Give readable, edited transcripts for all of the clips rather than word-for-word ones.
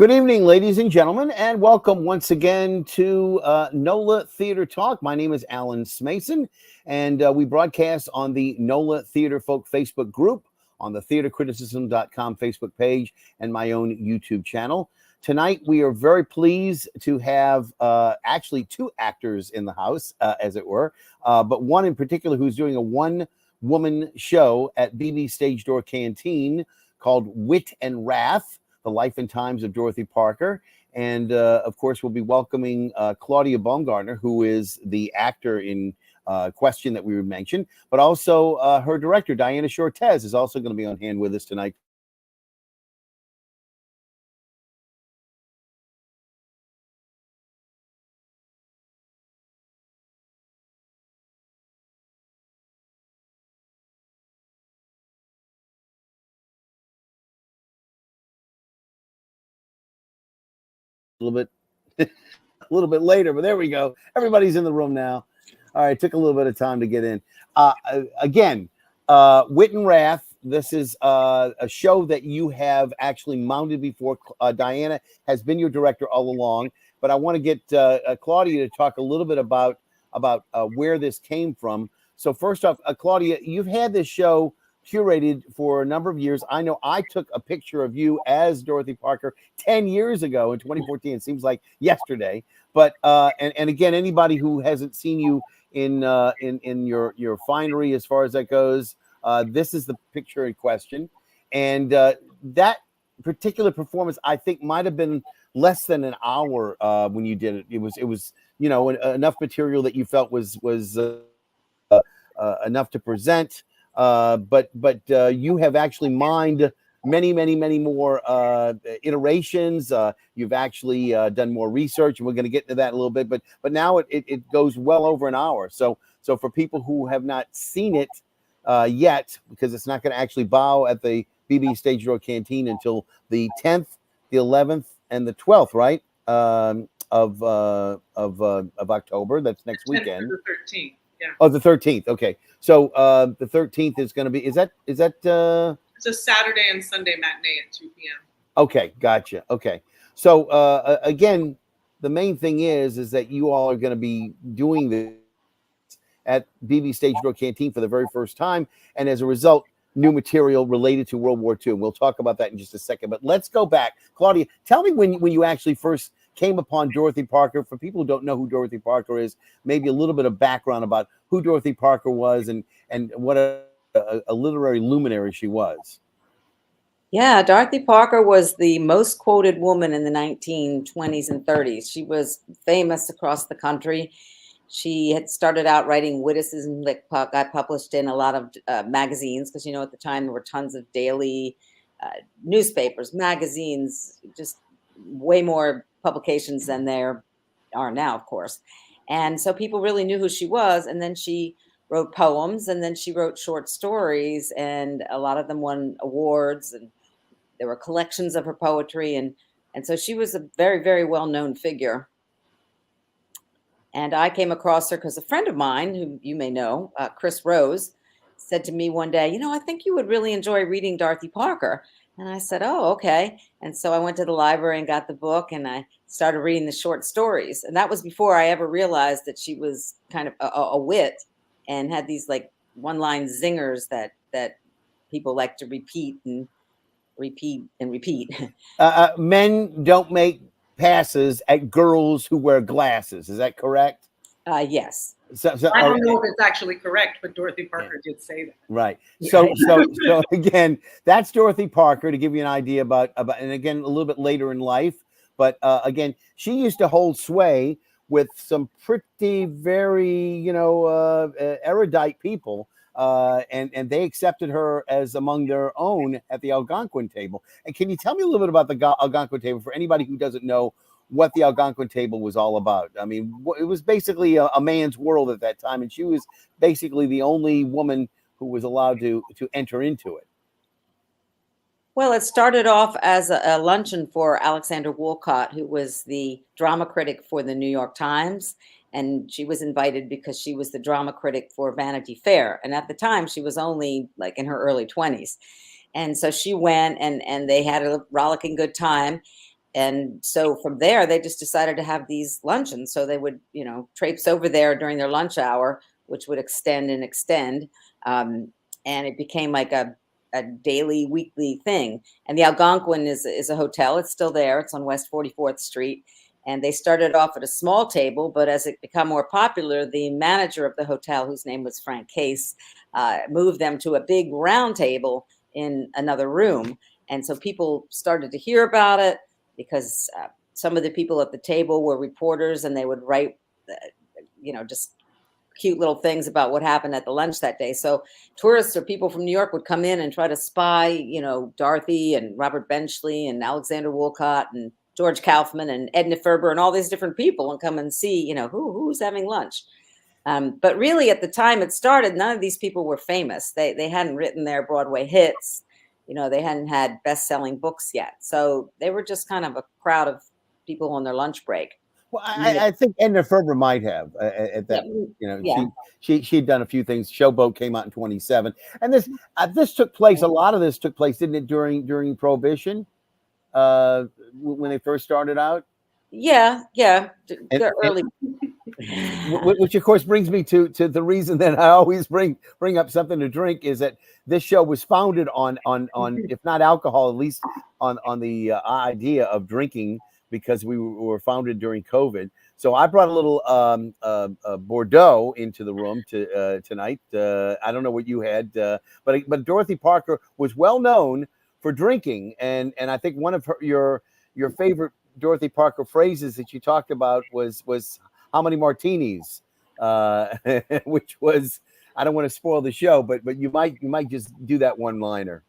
Good evening, ladies and gentlemen, and welcome once again to NOLA Theater Talk. My name is Alan Smason, and we broadcast on the NOLA Theater Folk Facebook group, on the theatercriticism.com Facebook page, and my own YouTube channel. Tonight, we are very pleased to have actually two actors in the house, as it were, but one in particular who's doing a one-woman show at BB Stage Door Canteen called Wit and Wrath: The Life and Times of Dorothy Parker. And of course, we'll be welcoming Claudia Baumgarten, who is the actor in question that we mentioned, but also her director, Diana Shortez, is also going to be on hand with us tonight. A little bit later, but there we go. Everybody's in the room now. All right, took a little bit of time to get in. Again, Wit and Wrath. This is a show that you have actually mounted before. Diana has been your director all along, but I want to get Claudia to talk a little bit about where this came from. So first off, Claudia, you've had this show curated for a number of years. I know I took a picture of you as Dorothy Parker 10 years ago in 2014. It seems like yesterday. But and again, anybody who hasn't seen you in your finery as far as that goes, this is the picture in question. And that particular performance, I think, might have been less than an hour when you did it. It was enough material that you felt was enough to present. But you have actually mined many more iterations. You've actually done more research, and we're going to get into that a little bit. But now it goes well over an hour. So for people who have not seen it yet, because it's not going to actually bow at the BB Stage Door Canteen until the 10th, the 11th, and the 12th, right? Of October. That's next weekend. The 13th. Yeah. Oh, the 13th. Okay. So the 13th is going to be, is that? It's a Saturday and Sunday matinee at 2 p.m. Okay. Gotcha. Okay. So again, the main thing is that you all are going to be doing this at BB Stage Door Canteen for the very first time. And as a result, new material related to World War II. And we'll talk about that in just a second. But let's go back. Claudia, tell me when you actually first came upon Dorothy Parker. For people who don't know who Dorothy Parker is, maybe a little bit of background about who Dorothy Parker was and what a literary luminary she was. Yeah, Dorothy Parker was the most quoted woman in the 1920s and 30s. She was famous across the country. She had started out writing witticism that got published in a lot of magazines, because, at the time there were tons of daily newspapers, magazines, just way more publications than there are now, of course. And so people really knew who she was. And then she wrote poems, and then she wrote short stories, and a lot of them won awards, and there were collections of her poetry. And so she was a very, very well-known figure. And I came across her because a friend of mine, who you may know, Chris Rose, said to me one day, I think you would really enjoy reading Dorothy Parker. And I said, oh, okay. And so I went to the library and got the book, and I started reading the short stories. And that was before I ever realized that she was kind of a wit and had these like one-line zingers that people like to repeat and repeat and repeat. Men don't make passes at girls who wear glasses. Is that correct? Yes. So I don't know if it's actually correct, but Dorothy Parker did say that. Right. So again, that's Dorothy Parker, to give you an idea about, and again, a little bit later in life. But again, she used to hold sway with some pretty very, erudite people. And they accepted her as among their own at the Algonquin table. And can you tell me a little bit about the Algonquin table for anybody who doesn't know what the Algonquin table was all about? I mean, it was basically a man's world at that time, and she was basically the only woman who was allowed to enter into it. Well, it started off as a luncheon for Alexander Woolcott, who was the drama critic for the New York Times. And she was invited because she was the drama critic for Vanity Fair. And at the time, she was only like in her early 20s. And so she went, and they had a rollicking good time. And so from there, they just decided to have these luncheons. So they would, traipse over there during their lunch hour, which would extend and extend. And it became like a daily, weekly thing. And the Algonquin is a hotel. It's still there. It's on West 44th Street. And they started off at a small table, but as it became more popular, the manager of the hotel, whose name was Frank Case, moved them to a big round table in another room. And so people started to hear about it, because some of the people at the table were reporters, and they would write, just cute little things about what happened at the lunch that day. So tourists or people from New York would come in and try to spy, Dorothy and Robert Benchley and Alexander Woolcott and George Kaufman and Edna Ferber and all these different people, and come and see, who's having lunch. But really, at the time it started, none of these people were famous. They hadn't written their Broadway hits. They hadn't had best-selling books yet. So they were just kind of a crowd of people on their lunch break. Well, I think Edna Ferber might have at that. Yeah. She'd done a few things. Showboat came out in 27, and this took place. A lot of this took place, didn't it, during Prohibition, when they first started out? Yeah. They're early. Which of course brings me to the reason that I always bring up something to drink, is that this show was founded on if not alcohol, at least on the idea of drinking, because we were founded during COVID. So I brought a little Bordeaux into the room tonight. I don't know what you had, but Dorothy Parker was well known for drinking, and I think one of your favorite Dorothy Parker phrases that you talked about was how many martinis, which was, I don't want to spoil the show, but you might just do that one liner.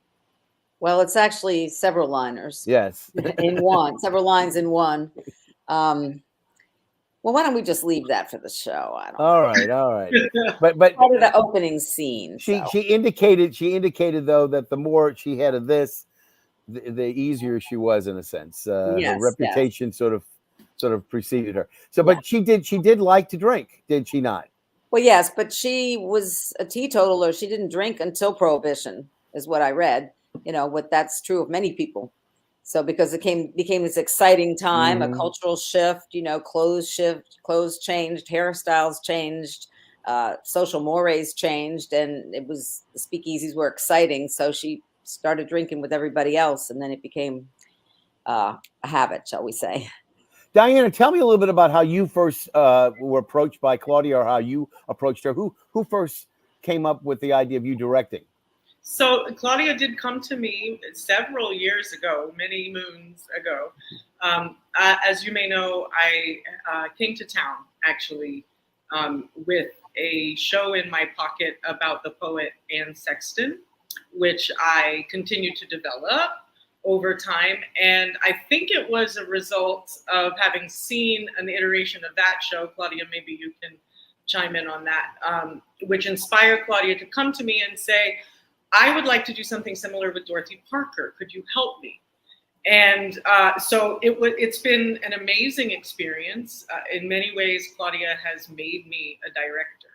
Well, it's actually several liners. Yes. In one, several lines in one. Well, why don't we just leave that for the show? I don't know. All right. But Part of the opening scene. She indicated though that the more she had of this, the easier she was, in a sense. Her reputation sort of preceded her. So, but she did like to drink, did she not? Well, yes, but she was a teetotaler. She didn't drink until Prohibition, is what I read. That's true of many people. So because it became this exciting time, a cultural shift, clothes changed, hairstyles changed, social mores changed, and the speakeasies were exciting. So she started drinking with everybody else, and then it became a habit, shall we say. Diana, tell me a little bit about how you first were approached by Claudia, or how you approached her. Who first came up with the idea of you directing? So Claudia did come to me several years ago, many moons ago. As you may know, I came to town actually with a show in my pocket about the poet Anne Sexton, which I continued to develop over time. And I think it was a result of having seen an iteration of that show. Claudia, maybe you can chime in on that, which inspired Claudia to come to me and say, I would like to do something similar with Dorothy Parker. Could you help me? And so it's been an amazing experience. In many ways, Claudia has made me a director.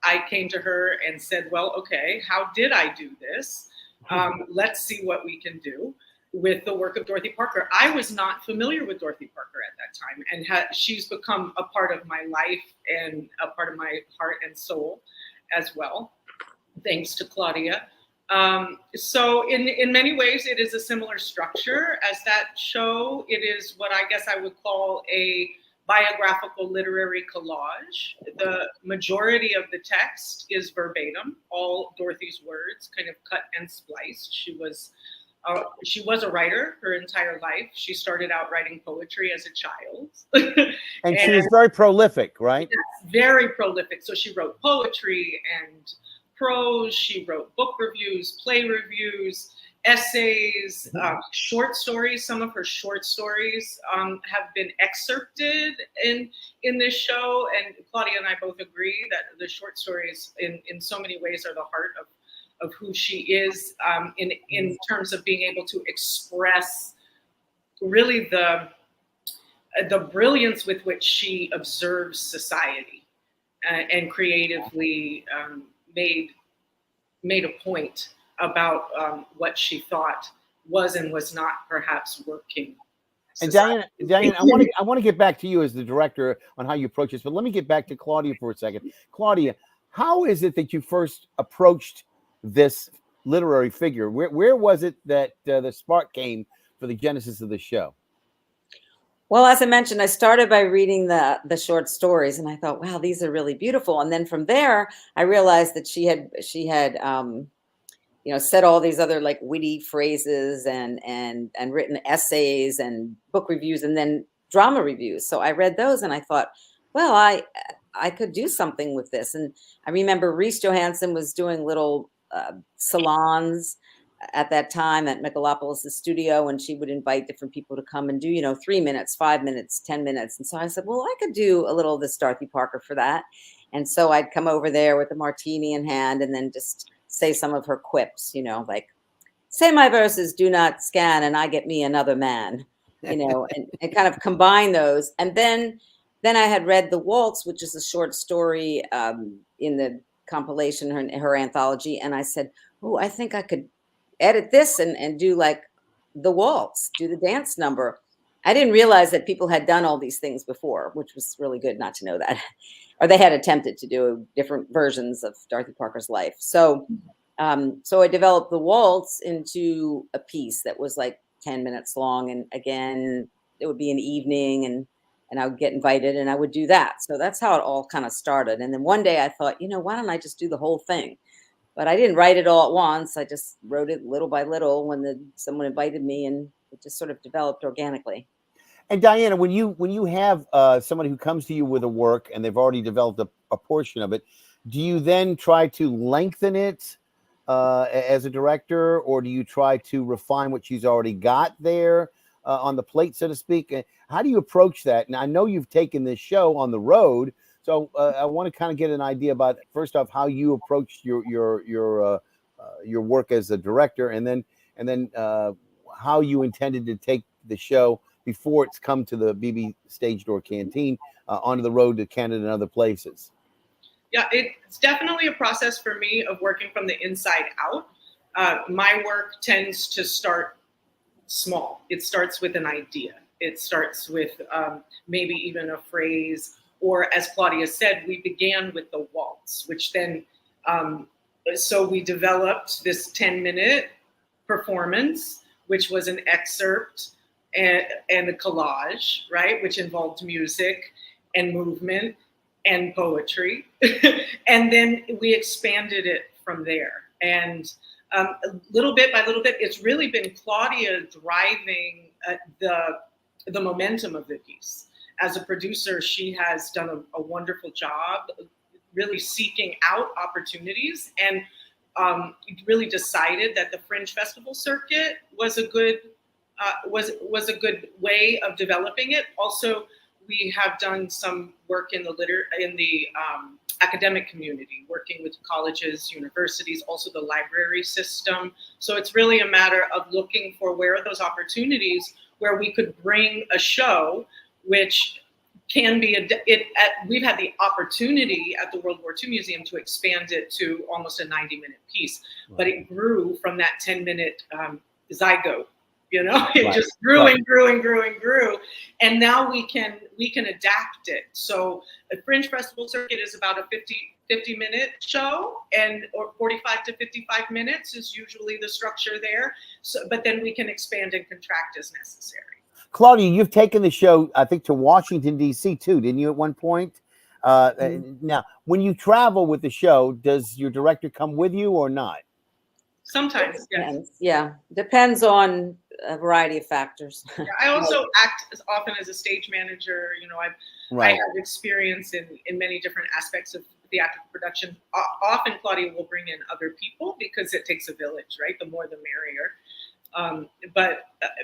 I came to her and said, well, okay, how did I do this? Let's see what we can do with the work of Dorothy Parker. I was not familiar with Dorothy Parker at that time, and she's become a part of my life and a part of my heart and soul as well, thanks to Claudia. So in many ways, it is a similar structure as that show. It is what I guess I would call a biographical literary collage. The majority of the text is verbatim, all Dorothy's words, kind of cut and spliced. She was a writer her entire life. She started out writing poetry as a child. and she was very prolific, right? Yes, very prolific. So she wrote poetry and prose. She wrote book reviews, play reviews, essays, short stories. Some of her short stories have been excerpted in this show. And Claudia and I both agree that the short stories in so many ways are the heart of who she is, in terms of being able to express really the brilliance with which she observes society and creatively made a point about what she thought was and was not perhaps working And society. Diane, I want to get back to you as the director on how you approach this, but let me get back to Claudia for a second. Claudia, how is it that you first approached this literary figure? Where was it that the spark came for the genesis of the show? Well, as I mentioned, I started by reading the short stories, and I thought, wow, these are really beautiful. And then from there, I realized that she had said all these other like witty phrases and written essays and book reviews and then drama reviews. So I read those and I thought, well, I could do something with this. And I remember Reese Johansson was doing little salons at that time at Megalopolis' studio, and she would invite different people to come and do 3 minutes, 5 minutes, 10 minutes. And so I said, well, I could do a little of this Dorothy Parker for that. And so I'd come over there with a martini in hand and then just say some of her quips, like, say my verses, do not scan, and I get me another man, and kind of combine those. And then I had read The Waltz, which is a short story in the compilation, her anthology. And I said, oh, I think I could edit this and do like The Waltz, do the dance number. I didn't realize that people had done all these things before, which was really good not to know that. Or they had attempted to do different versions of Dorothy Parker's life. So I developed The Waltz into a piece that was like 10 minutes long. And again, it would be an evening and I would get invited and I would do that. So that's how it all kind of started. And then one day I thought, why don't I just do the whole thing? But I didn't write it all at once. I just wrote it little by little when someone invited me, and it just sort of developed organically. And Diana, when you have somebody who comes to you with a work and they've already developed a portion of it, do you then try to lengthen it as a director, or do you try to refine what she's already got there on the plate, so to speak? How do you approach that? And I know you've taken this show on the road, so I want to kind of get an idea about, first off, how you approached your work as a director, and then how you intended to take the show before it's come to the BB Stage Door Canteen onto the road to Canada and other places. Yeah, it's definitely a process for me of working from the inside out. My work tends to start small. It starts with an idea. It starts with maybe even a phrase, or as Claudia said, we began with the waltz, which then, so we developed this 10-minute performance, which was an excerpt and a collage, right, which involved music and movement and poetry. And then we expanded it from there. And little bit by little bit, it's really been Claudia driving the momentum of the piece. As a producer, she has done a wonderful job really seeking out opportunities, and really decided that the Fringe Festival circuit was a good way of developing it. Also, we have done some work in the academic community, working with colleges, universities, also the library system. So it's really a matter of looking for where are those opportunities where we could bring a show, which can be we've had the opportunity at the World War II Museum to expand it to almost a 90-minute piece, but it grew from that 10-minute zygote. It just grew and grew and grew and grew, and now we can adapt it. So the Fringe Festival circuit is about a 50-minute show, or 45 to 55 minutes is usually the structure there. So, but then we can expand and contract as necessary. Claudia, you've taken the show, I think, to Washington, D.C. too, didn't you, at one point? Now, when you travel with the show, does your director come with you or not? Sometimes, yes. Yeah, depends on a variety of factors. Yeah, I also act as often as a stage manager. I have experience in many different aspects of theatrical production. Often Claudia will bring in other people because it takes a village, right? The more the merrier.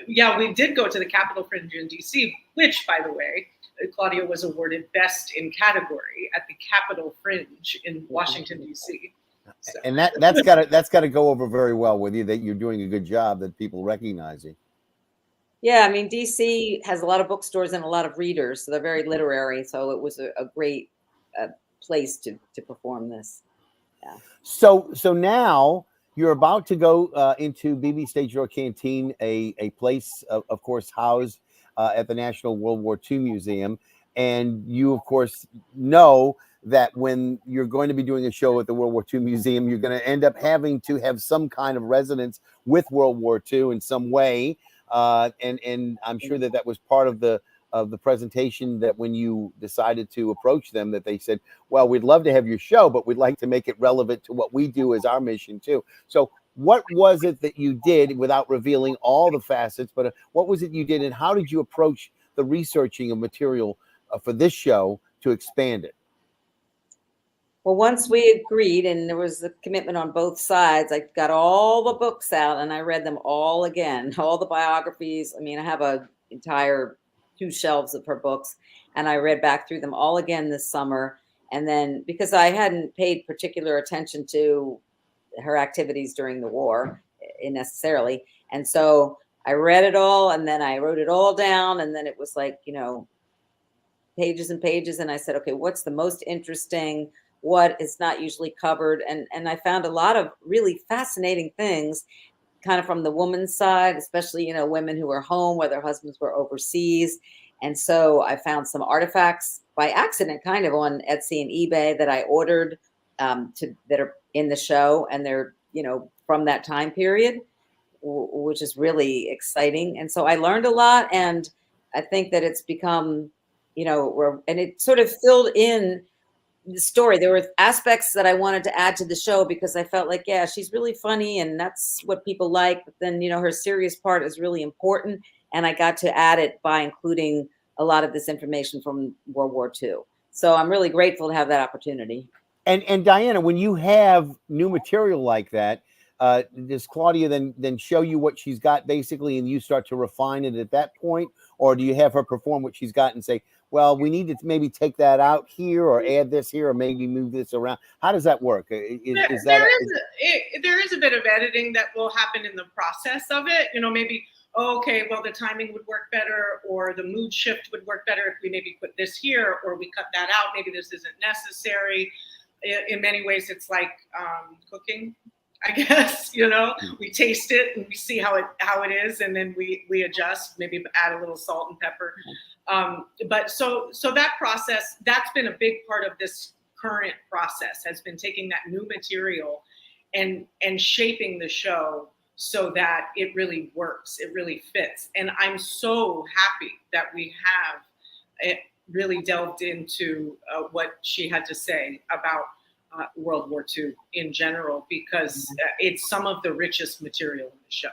Yeah, we did go to the Capitol Fringe in DC, which, by the way, Claudia was awarded Best in Category at the Capitol Fringe in Washington, DC. So. And that's got to go over very well with you, that you're doing a good job, that people recognize you. Yeah, I mean, DC has a lot of bookstores and a lot of readers, so they're very literary. So it was a great place to perform this. Yeah. So now you're about to go into BB Stage Door Canteen, a place, of course, housed at the National World War II Museum. And you, of course, know that when you're going to be doing a show at the World War II Museum, you're going to end up having to have some kind of resonance with World War II in some way. And I'm sure that that was part of the presentation, that when you decided to approach them, that they said, well, we'd love to have your show, but we'd like to make it relevant to what we do as our mission too. So what was it that you did, without revealing all the facets, but what was it you did, and how did you approach the researching of material for this show to expand it? Well, once we agreed and there was a commitment on both sides, I got all the books out and I read them all again, all the biographies. I mean, I have an entire 2 shelves of her books, and I read back through them all again this summer. And then, because I hadn't paid particular attention to her activities during the war necessarily, and so I read it all, and then I wrote it all down, and then it was like, pages and pages, and I said, okay, what's the most interesting, what is not usually covered? And I found a lot of really fascinating things, kind of from the woman's side, especially, women who were home where their husbands were overseas. And so I found some artifacts by accident, kind of on Etsy and eBay, that I ordered that are in the show, and they're, from that time period, which is really exciting. And so I learned a lot, and I think that it's become, and it sort of filled in the story. There were aspects that I wanted to add to the show because I felt like, yeah, she's really funny and that's what people like. But then, her serious part is really important. And I got to add it by including a lot of this information from World War II. So I'm really grateful to have that opportunity. And Diana, when you have new material like that, does Claudia then show you what she's got basically, and you start to refine it at that point? Or do you have her perform what she's got and say, well, we need to maybe take that out here, or add this here, or maybe move this around? How does that work? There is a bit of editing that will happen in the process of it. Maybe, okay, well, the timing would work better, or the mood shift would work better if we maybe put this here, or we cut that out. Maybe this isn't necessary. In many ways, it's like cooking, I guess. We taste it and we see how it is, and then we adjust, maybe add a little salt and pepper. But so that process, that's been a big part of this current process, has been taking that new material and shaping the show so that it really works, it really fits. And I'm so happy that we have it really delved into what she had to say about World War II in general, because it's some of the richest material in the show.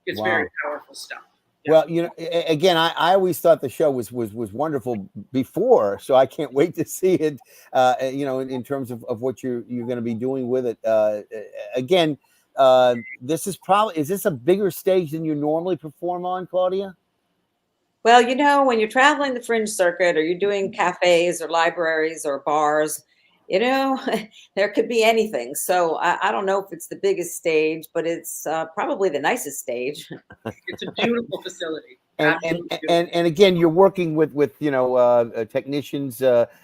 It's very powerful stuff. Yeah. Well, again, I always thought the show was wonderful before, so I can't wait to see it. In terms of what you're going to be doing with it. Again, is this a bigger stage than you normally perform on, Claudia? Well, when you're traveling the fringe circuit, or you're doing cafes or libraries or bars, there could be anything. So I don't know if it's the biggest stage, but it's probably the nicest stage. It's a beautiful facility. And again, you're working with technicians,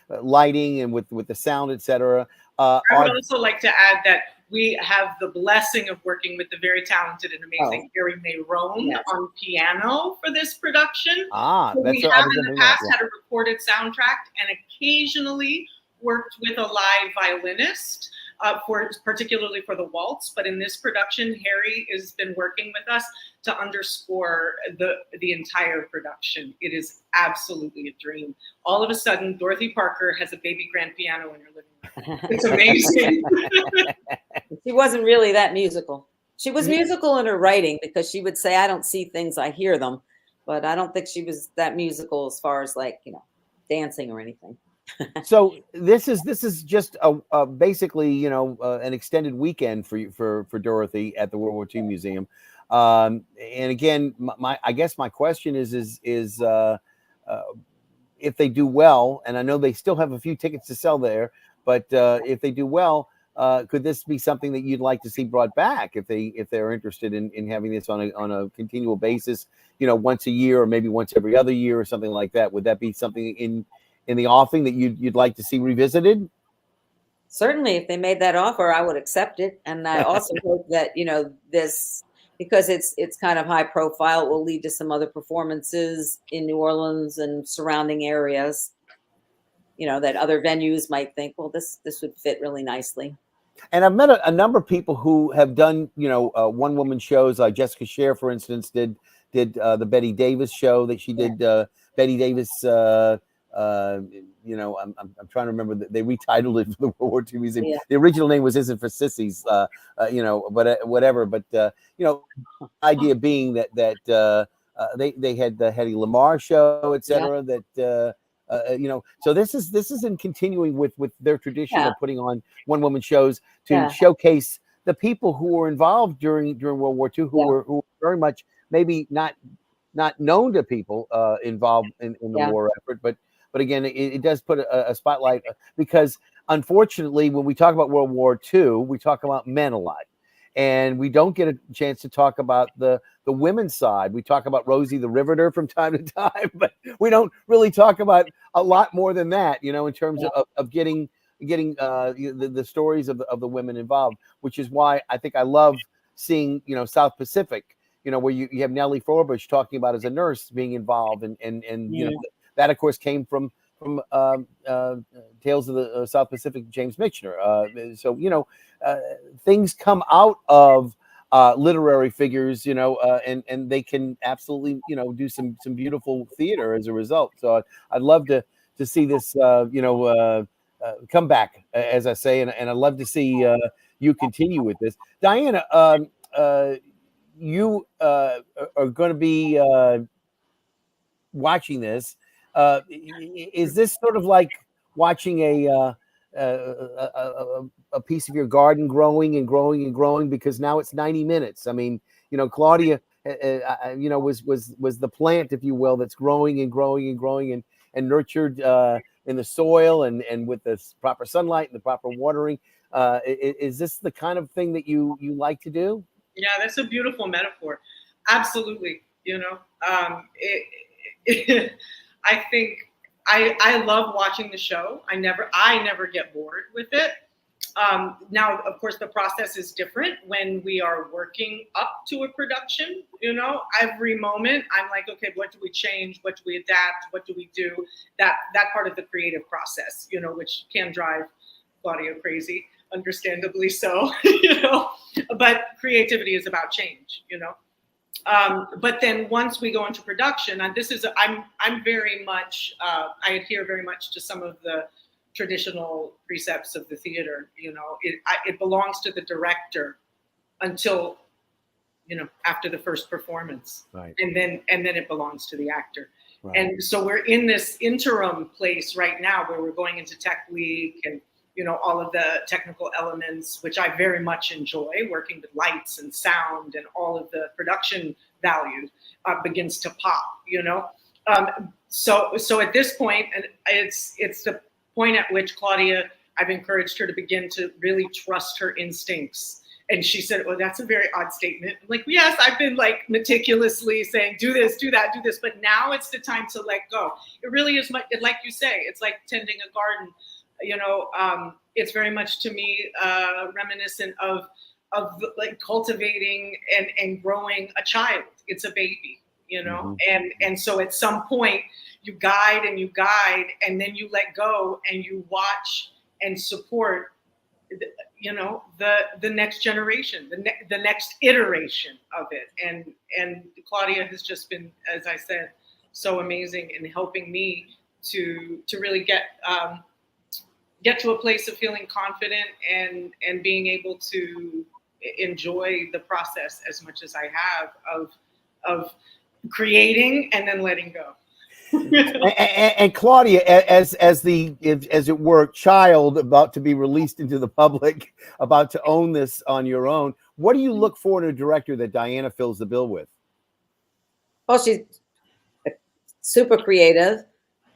lighting, and with the sound, etc. I would also like to add that we have the blessing of working with the very talented and amazing Harry Mayron on piano for this production. So we have in the past had a recorded soundtrack, and occasionally worked with a live violinist, particularly for the waltz. But in this production, Harry has been working with us to underscore the entire production. It is absolutely a dream. All of a sudden, Dorothy Parker has a baby grand piano in her living room. It's amazing. She wasn't really that musical. She was musical in her writing, because she would say, I don't see things, I hear them. But I don't think she was that musical as far as dancing or anything. So this is just basically an extended weekend for Dorothy at the World War II Museum, and again, I guess my question is if they do well, and I know they still have a few tickets to sell there, but if they do well, could this be something that you'd like to see brought back if they're interested in having this on a continual basis, once a year or maybe once every other year or something like that? Would that be something in the offing that you'd like to see revisited? Certainly, if they made that offer, I would accept it. And I also hope that, this, because it's kind of high profile. It will lead to some other performances in New Orleans and surrounding areas, that other venues might think, well, this would fit really nicely. And I've met a number of people who have done, one woman shows. Jessica Scher, for instance, did the Betty Davis show that she did. Betty Davis. I'm trying to remember that they retitled it for the World War II Museum. Yeah. The original name was "Isn't for Sissies," but whatever. But idea being that they had the Hedy Lamarr show, etc. That. So this is in continuing with their tradition of putting on one woman shows to showcase the people who were involved during World War II, who were very much maybe not known to people involved in the war effort, but again, it does put a spotlight, because unfortunately, when we talk about World War II, we talk about men a lot, and we don't get a chance to talk about the women's side. We talk about Rosie the Riveter from time to time, but we don't really talk about a lot more than that, in terms of getting the stories of the women involved, which is why I think I love seeing, South Pacific, where you have Nellie Forbush talking about as a nurse being involved, and that of course came from Tales of the South Pacific, James Michener. So things come out of literary figures, and they can absolutely, do some beautiful theater as a result. So I'd love to see this, come back, as I say, and I'd love to see you continue with this. Diana, you are going to be watching this. Is this sort of like watching a piece of your garden growing and growing and growing, because now it's 90 minutes? I mean, Claudia, was the plant, if you will, that's growing and growing and growing and nurtured in the soil and with the proper sunlight and the proper watering. Is this the kind of thing that you like to do? Yeah, that's a beautiful metaphor. Absolutely. I think I love watching the show. I never get bored with it. Now, of course, the process is different when we are working up to a production. Every moment I'm like, okay, what do we change? What do we adapt? What do we do? That part of the creative process, which can drive Claudia crazy, understandably so. But creativity is about change. But then once we go into production, and I'm very much, I adhere very much to some of the traditional precepts of the theater. It belongs to the director until, after the first performance, right. and then it belongs to the actor. Right. And so we're in this interim place right now where we're going into tech week and, all of the technical elements, which I very much enjoy, working with lights and sound and all of the production value begins to pop, So at this point, and it's the point at which Claudia, I've encouraged her to begin to really trust her instincts. And she said, well, that's a very odd statement. I'm like, yes, I've been like meticulously saying, do this, do that, do this. But now it's the time to let go. It really is like you say, it's like tending a garden. It's very much to me reminiscent of like cultivating and growing a child. It's a baby, and so at some point you guide and then you let go and you watch and support the next generation, the next iteration of it. And Claudia has just been, as I said, so amazing in helping me to really get to a place of feeling confident and being able to enjoy the process as much as I have of creating and then letting go. and Claudia, as it were, child about to be released into the public, about to own this on your own, what do you look for in a director that Diana fills the bill with? Well, she's super creative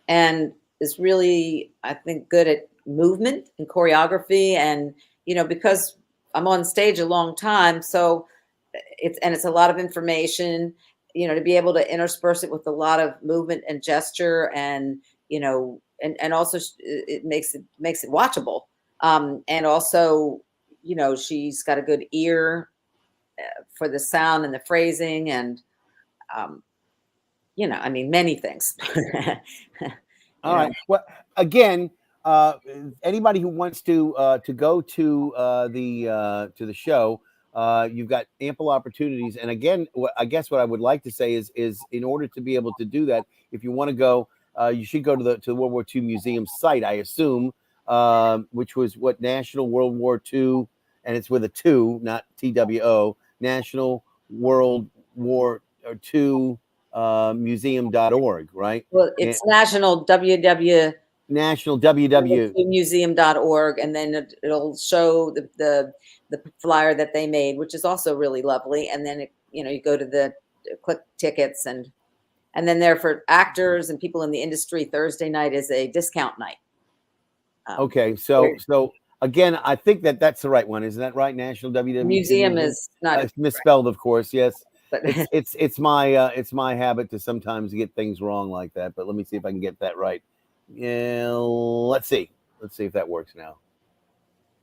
and is really, I think, good at movement and choreography, and because I'm on stage a long time, so it's a lot of information, to be able to intersperse it with a lot of movement and gesture, and and also it makes it watchable, and also she's got a good ear for the sound and the phrasing and, I mean, many things. All right. Well, again, anybody who wants to go to the show, you've got ample opportunities. And again, I guess what I would like to say is in order to be able to do that, if you want to go, you should go to the World War II Museum site, I assume, which was what National World War II, and it's with a 2, not TWO, National World War II museum.org, right? Well, it's National WW National WW museum.org, and then it'll show the flyer that they made, which is also really lovely. And then you go to the click tickets, and then there for actors and people in the industry. Thursday night is a discount night. Okay, so again, I think that's the right one, isn't that right? National WW Museum is not it's misspelled, of course. Yes, but it's my habit to sometimes get things wrong like that. But let me see if I can get that right. Yeah, let's see if that works now.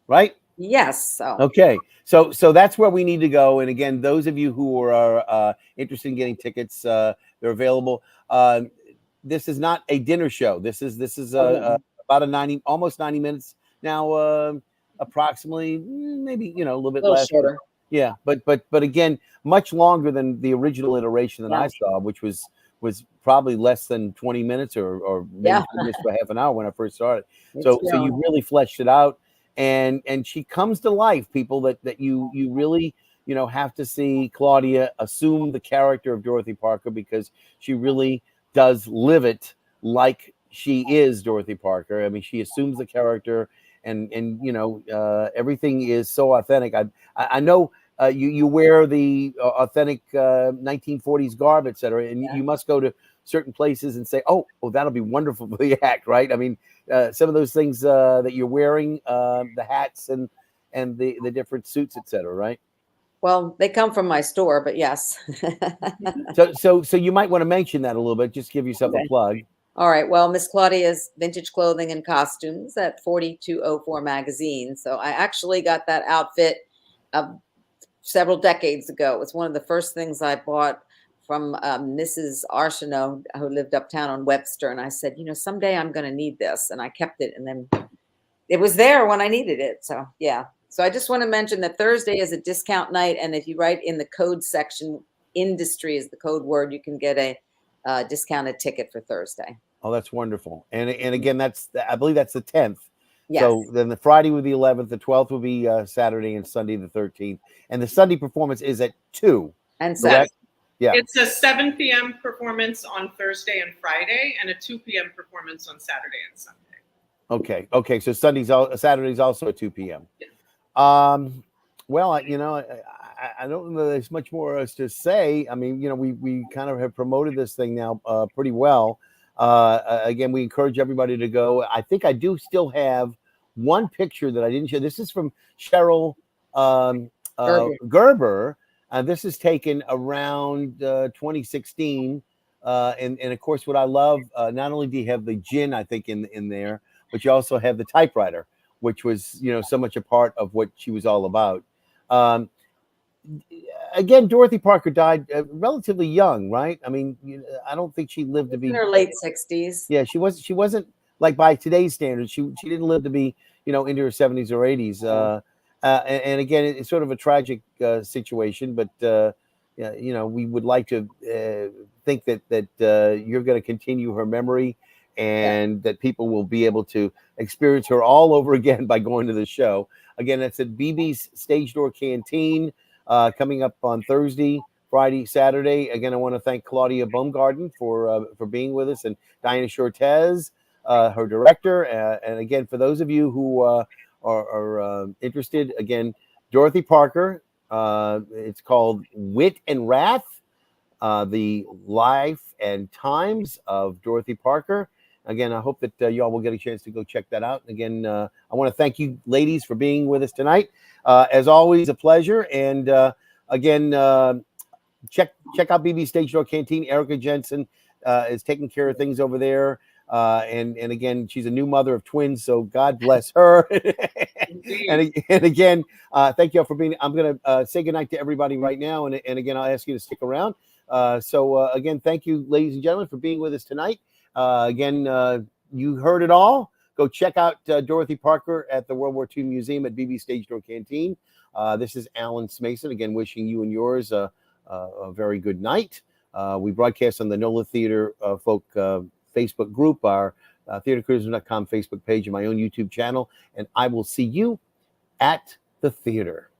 Right? Yes. So okay, so that's where we need to go. And again, those of you who are interested in getting tickets, they're available. This is not a dinner show. This is about almost 90 minutes now, approximately, maybe a little bit less. shorter. Yeah, but again, much longer than the original iteration that I saw, which was probably less than 20 minutes or maybe just for half an hour when I first started. So you really fleshed it out, and she comes to life, people that you really have to see Claudia assume the character of Dorothy Parker, because she really does live it like she is Dorothy Parker. I mean, she assumes the character, and everything is so authentic. I know you wear the authentic 1940s garb, etc., and you must go to certain places and say, oh, that'll be wonderful for the act, right? I mean, some of those things that you're wearing, the hats and the different suits, etc., right? Well, they come from my store, but yes. so you might want to mention that a little bit. Just give yourself a plug. All right. Well, Miss Claudia's Vintage Clothing and Costumes at 4204 Magazine. So I actually got that outfit several decades ago. It was one of the first things I bought from Mrs. Arsenault, who lived uptown on Webster. And I said, someday I'm going to need this. And I kept it. And then it was there when I needed it. So, yeah. So I just want to mention that Thursday is a discount night. And if you write in the code section, industry is the code word, you can get a discounted ticket for Thursday. Oh, that's wonderful. And again, I believe that's the 10th. Yes. So then the Friday would be the 11th, the 12th will be Saturday, and Sunday the 13th. And the Sunday performance is at 2. And Saturday. Yeah. It's a 7 p.m. performance on Thursday and Friday, and a 2 p.m. performance on Saturday and Sunday. Okay. So Saturday's also at 2 p.m. Yeah. Well, I don't know there's much more to say. I mean, we kind of have promoted this thing now pretty well. Again, we encourage everybody to go. I think I do still have one picture that I didn't show. This is from Cheryl Gerber. This is taken around 2016. And of course, what I love, not only do you have the gin, I think, in there, but you also have the typewriter, which was, so much a part of what she was all about. Again, Dorothy Parker died relatively young, right? I mean, I don't think she lived to be in her late 60s. Yeah, she wasn't like by today's standards. She didn't live to be, into her 70s or 80s. And again, it's sort of a tragic situation, but we would like to think that you're going to continue her memory, and that people will be able to experience her all over again by going to the show. Again, that's at BB's Stage Door Canteen, coming up on Thursday, Friday, Saturday. Again, I want to thank Claudia Baumgarten for being with us, and Diana Shortez, her director. And again, for those of you who are interested, again, Dorothy Parker. It's called Wit and Wrath, the life and times of Dorothy Parker. Again, I hope that y'all will get a chance to go check that out. Again, I want to thank you, ladies, for being with us tonight. As always, a pleasure. And again, check out BB Stage Door Canteen. Erica Jensen is taking care of things over there. And again, she's a new mother of twins, so God bless her. Indeed. and again, thank you all for being. I'm going to say goodnight to everybody right now, and again, I'll ask you to stick around. So again, thank you, ladies and gentlemen, for being with us tonight. Again, you heard it all. Go check out Dorothy Parker at the World War II Museum at BB Stage Door Canteen. This is Alan Smason, again, wishing you and yours a very good night. We broadcast on the NOLA Theater Folk Facebook group, our theatercruisers.com Facebook page, and my own YouTube channel. And I will see you at the theater.